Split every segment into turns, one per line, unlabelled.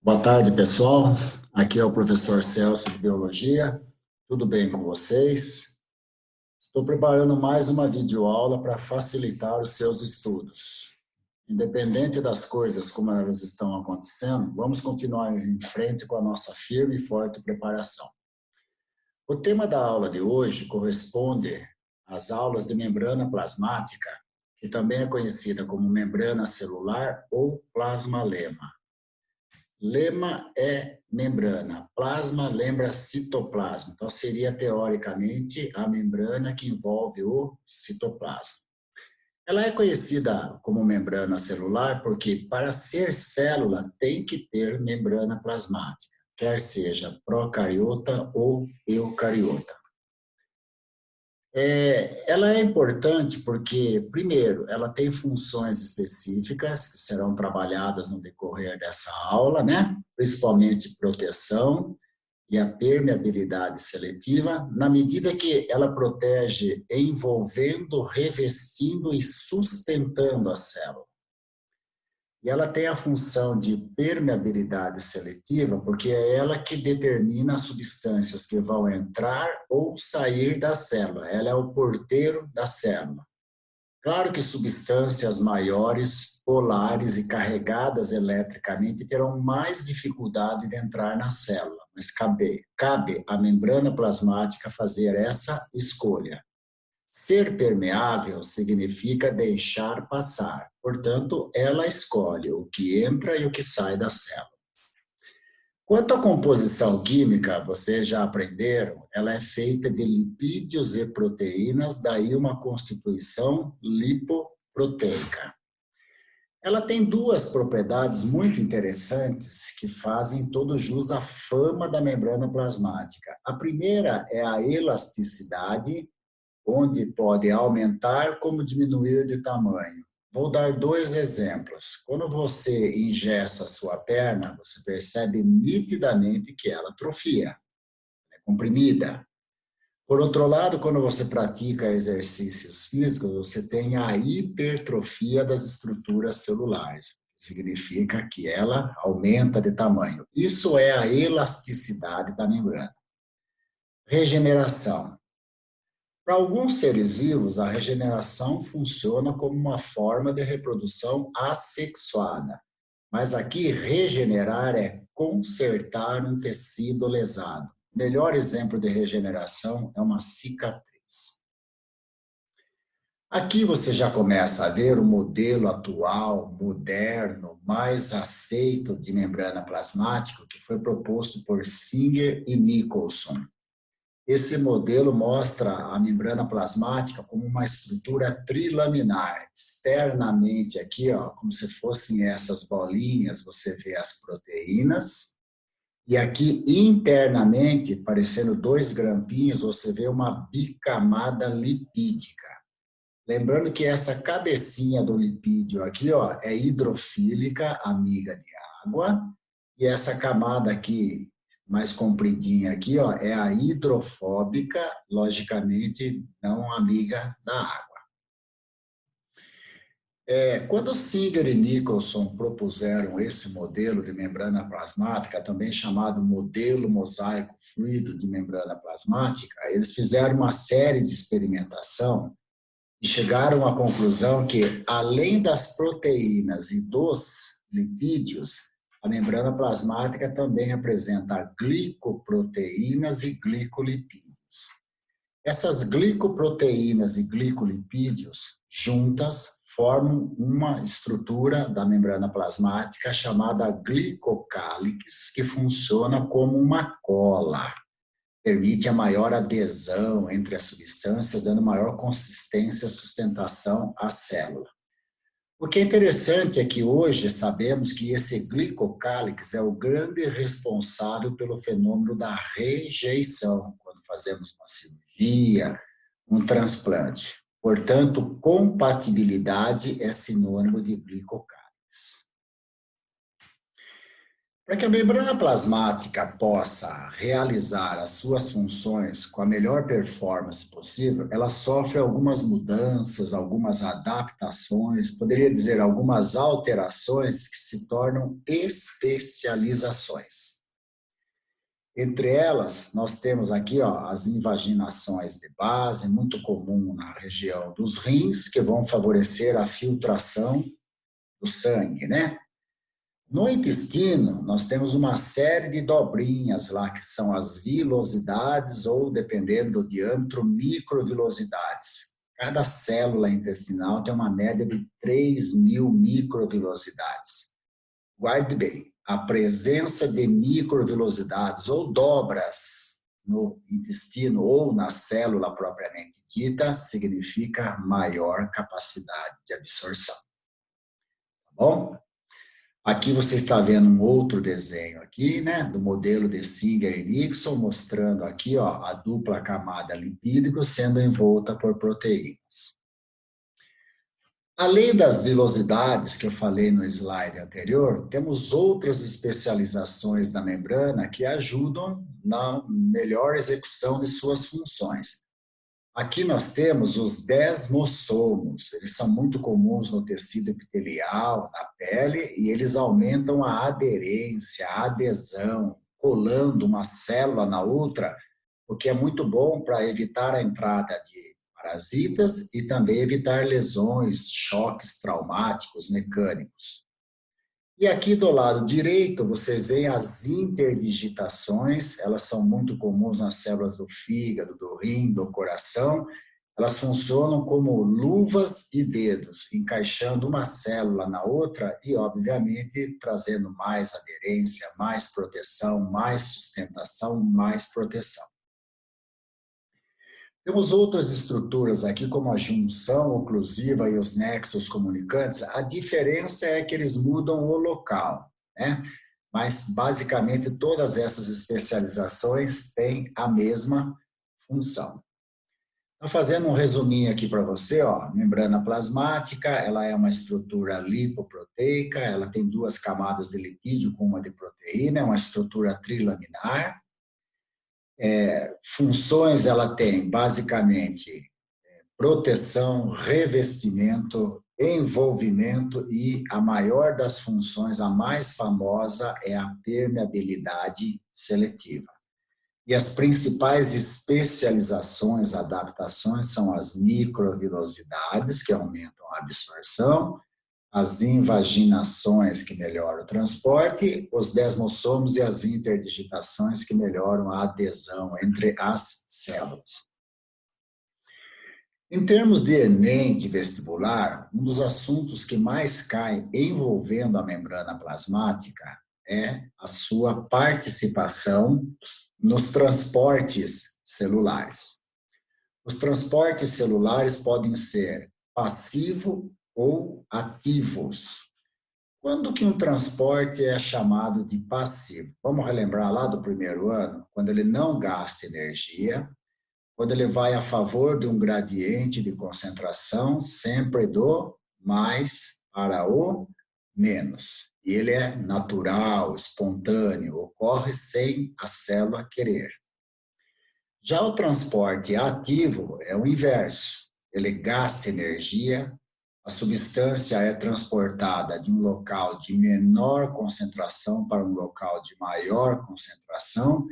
Boa tarde, pessoal. Aqui é o professor Celso de Biologia. Tudo bem com vocês? Estou preparando mais uma videoaula para facilitar os seus estudos. Independente das coisas como elas estão acontecendo, vamos continuar em frente com a nossa firme e forte preparação. O tema da aula de hoje corresponde às aulas de membrana plasmática, que também é conhecida como membrana celular ou plasmalema. Lema é membrana, plasma lembra citoplasma, então seria teoricamente a membrana que envolve o citoplasma. Ela é conhecida como membrana celular porque para ser célula tem que ter membrana plasmática, quer seja procariota ou eucariota. Ela é importante porque, primeiro, ela tem funções específicas que serão trabalhadas no decorrer dessa aula, né? Principalmente proteção e a permeabilidade seletiva, na medida que ela protege envolvendo, revestindo e sustentando a célula. E ela tem a função de permeabilidade seletiva, porque é ela que determina as substâncias que vão entrar ou sair da célula. Ela é o porteiro da célula. Claro que substâncias maiores, polares e carregadas eletricamente terão mais dificuldade de entrar na célula, mas cabe à membrana plasmática fazer essa escolha. Ser permeável significa deixar passar. Portanto, ela escolhe o que entra e o que sai da célula. Quanto à composição química, vocês já aprenderam, ela é feita de lipídios e proteínas, daí uma constituição lipoproteica. Ela tem duas propriedades muito interessantes que fazem todo jus à fama da membrana plasmática. A primeira é a elasticidade, onde pode aumentar como diminuir de tamanho. Vou dar dois exemplos. Quando você engessa a sua perna, você percebe nitidamente que ela atrofia, é comprimida. Por outro lado, quando você pratica exercícios físicos, você tem a hipertrofia das estruturas celulares. Significa que ela aumenta de tamanho. Isso é a elasticidade da membrana. Regeneração. Para alguns seres vivos, a regeneração funciona como uma forma de reprodução assexuada. Mas aqui, regenerar é consertar um tecido lesado. O melhor exemplo de regeneração é uma cicatriz. Aqui você já começa a ver o modelo atual, moderno, mais aceito de membrana plasmática, que foi proposto por Singer e Nicholson. Esse modelo mostra a membrana plasmática como uma estrutura trilaminar. Externamente aqui, ó, como se fossem essas bolinhas, você vê as proteínas. E aqui internamente, parecendo dois grampinhos, você vê uma bicamada lipídica. Lembrando que essa cabecinha do lipídio aqui, ó, é hidrofílica, amiga de água. E essa camada aqui, mais compridinha aqui, ó, é a hidrofóbica, logicamente não amiga da água. Quando Singer e Nicholson propuseram esse modelo de membrana plasmática, também chamado modelo mosaico fluido de membrana plasmática, eles fizeram uma série de experimentação e chegaram à conclusão que, além das proteínas e dos lipídios, a membrana plasmática também apresenta glicoproteínas e glicolipídios. Essas glicoproteínas e glicolipídios juntas formam uma estrutura da membrana plasmática chamada glicocálix, que funciona como uma cola. Permite a maior adesão entre as substâncias, dando maior consistência e sustentação à célula. O que é interessante é que hoje sabemos que esse glicocálix é o grande responsável pelo fenômeno da rejeição, quando fazemos uma cirurgia, um transplante. Portanto, compatibilidade é sinônimo de glicocálix. Para que a membrana plasmática possa realizar as suas funções com a melhor performance possível, ela sofre algumas mudanças, algumas adaptações, poderia dizer algumas alterações que se tornam especializações. Entre elas, nós temos aqui as invaginações de base, muito comum na região dos rins, que vão favorecer a filtração do sangue, né? No intestino, nós temos uma série de dobrinhas lá, que são as vilosidades, ou, dependendo do diâmetro, microvilosidades. Cada célula intestinal tem uma média de 3.000 microvilosidades. Guarde bem, a presença de microvilosidades ou dobras no intestino ou na célula propriamente dita significa maior capacidade de absorção. Tá bom? Aqui você está vendo um outro desenho aqui, né, do modelo de Singer e Nixon, mostrando aqui, a dupla camada lipídica sendo envolta por proteínas. Além das vilosidades que eu falei no slide anterior, temos outras especializações da membrana que ajudam na melhor execução de suas funções. Aqui nós temos os desmossomos, eles são muito comuns no tecido epitelial, na pele, e eles aumentam a aderência, a adesão, colando uma célula na outra, o que é muito bom para evitar a entrada de parasitas e também evitar lesões, choques traumáticos mecânicos. E aqui do lado direito, vocês veem as interdigitações, elas são muito comuns nas células do fígado, do rim, do coração. Elas funcionam como luvas e dedos, encaixando uma célula na outra e, obviamente, trazendo mais aderência, mais proteção, mais sustentação, mais proteção. Temos outras estruturas aqui, como a junção oclusiva e os nexos comunicantes. A diferença é que eles mudam o local, né? Mas, basicamente, todas essas especializações têm a mesma função. Então, fazendo um resuminho aqui para você, membrana plasmática, ela é uma estrutura lipoproteica, ela tem duas camadas de lipídio com uma de proteína, é uma estrutura trilaminar. Funções ela tem, basicamente, proteção, revestimento, envolvimento e a maior das funções, a mais famosa, é a permeabilidade seletiva. E as principais especializações, adaptações, são as microvilosidades, que aumentam a absorção, as invaginações, que melhoram o transporte, os desmossomos e as interdigitações, que melhoram a adesão entre as células. Em termos de Enem, de vestibular, um dos assuntos que mais cai envolvendo a membrana plasmática é a sua participação nos transportes celulares. Os transportes celulares podem ser passivo ou ativos. Quando que um transporte é chamado de passivo? Vamos relembrar lá do primeiro ano, quando ele não gasta energia, quando ele vai a favor de um gradiente de concentração, sempre do mais para o menos. E ele é natural, espontâneo, ocorre sem a célula querer. Já o transporte ativo é o inverso. Ele gasta energia, a substância é transportada de um local de menor concentração para um local de maior concentração,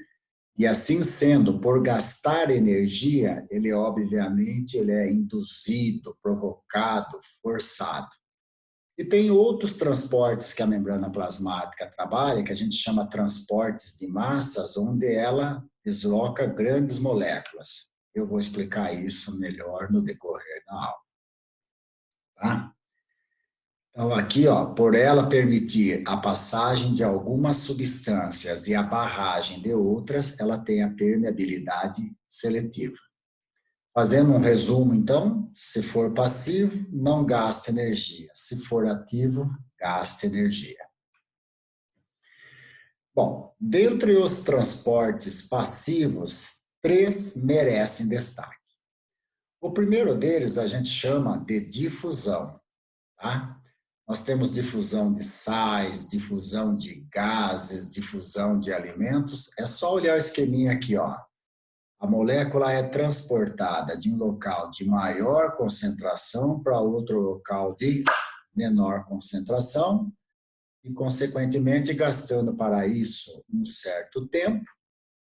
e assim sendo, por gastar energia, ele obviamente é induzido, provocado, forçado. E tem outros transportes que a membrana plasmática trabalha, que a gente chama transportes de massas, onde ela desloca grandes moléculas. Eu vou explicar isso melhor no decorrer da aula. Tá? Então, aqui, por ela permitir a passagem de algumas substâncias e a barragem de outras, ela tem a permeabilidade seletiva. Fazendo um resumo, então, se for passivo, não gasta energia. Se for ativo, gasta energia. Bom, dentre os transportes passivos, 3 merecem destaque. O primeiro deles a gente chama de difusão, tá? Nós temos difusão de sais, difusão de gases, difusão de alimentos. É só olhar o esqueminha aqui, ó. A molécula é transportada de um local de maior concentração para outro local de menor concentração e, consequentemente, gastando para isso um certo tempo.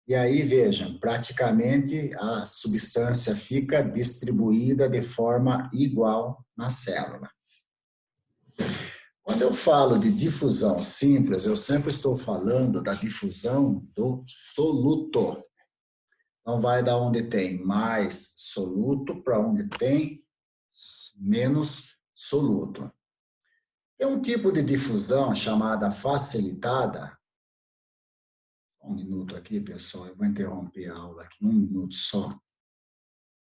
E aí, vejam, praticamente a substância fica distribuída de forma igual na célula. Quando eu falo de difusão simples, eu sempre estou falando da difusão do soluto. Então, vai da onde tem mais soluto para onde tem menos soluto. Tem um tipo de difusão chamada facilitada. Um minuto aqui, pessoal, eu vou interromper a aula aqui, um minuto só.